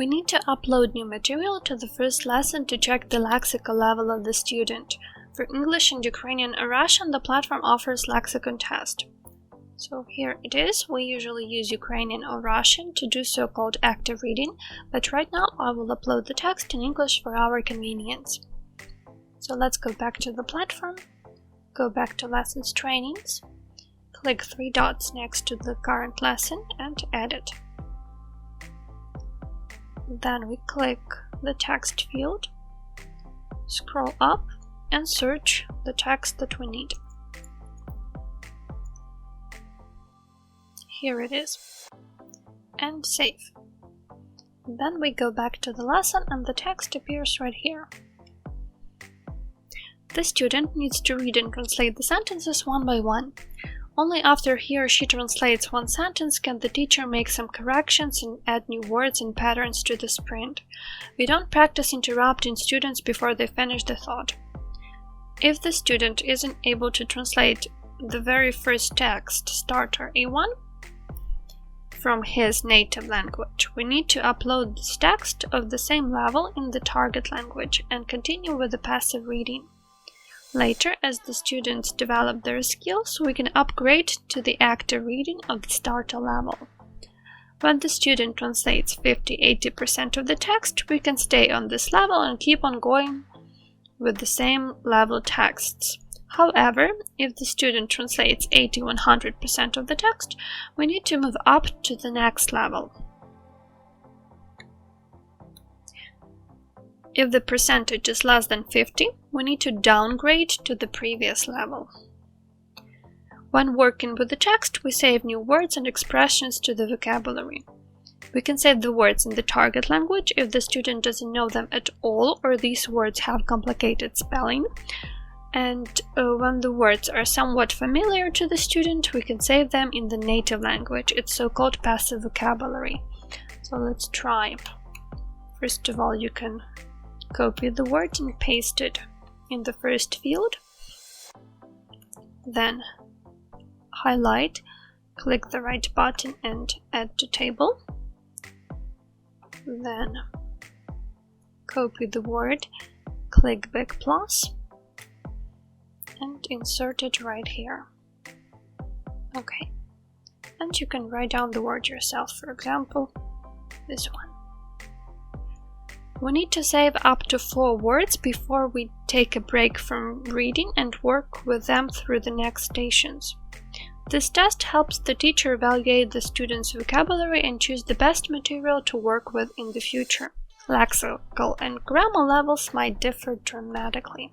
We need to upload new material to the first lesson to check the lexical level of the student. For English and Ukrainian or Russian, the platform offers lexicon test. So here it is. We usually use Ukrainian or Russian to do so-called active reading, but right now I will upload the text in English for our convenience. So let's go back to the platform, go back to Lessons Trainings, click three dots next to the current lesson and edit. Then we click the text field, scroll up and search the text that we need. Here it is. And save. Then we go back to the lesson and the text appears right here. The student needs to read and translate the sentences one by one. Only after he or she translates one sentence can the teacher make some corrections and add new words and patterns to the sprint. We don't practice interrupting students before they finish the thought. If the student isn't able to translate the very first text, starter A1, from his native language, we need to upload this text of the same level in the target language and continue with the passive reading. Later, as the students develop their skills, we can upgrade to the active reading of the starter level. When the student translates 50–80% of the text, we can stay on this level and keep on going with the same level texts. However, if the student translates 80–100% of the text, we need to move up to the next level. If the percentage is less than 50, we need to downgrade to the previous level. When working with the text, we save new words and expressions to the vocabulary. We can save the words in the target language if the student doesn't know them at all or these words have complicated spelling. And when the words are somewhat familiar to the student, we can save them in the native language. It's so-called passive vocabulary. So let's try. First of all, you can copy the word and paste it in the first field. Then highlight, click the right button and add to table. Then copy the word, click back plus and insert it right here. Okay. And you can write down the word yourself, for example, this one. We need to save up to 4 words before we take a break from reading and work with them through the next stations. This test helps the teacher evaluate the student's vocabulary and choose the best material to work with in the future. Lexical and grammar levels might differ dramatically.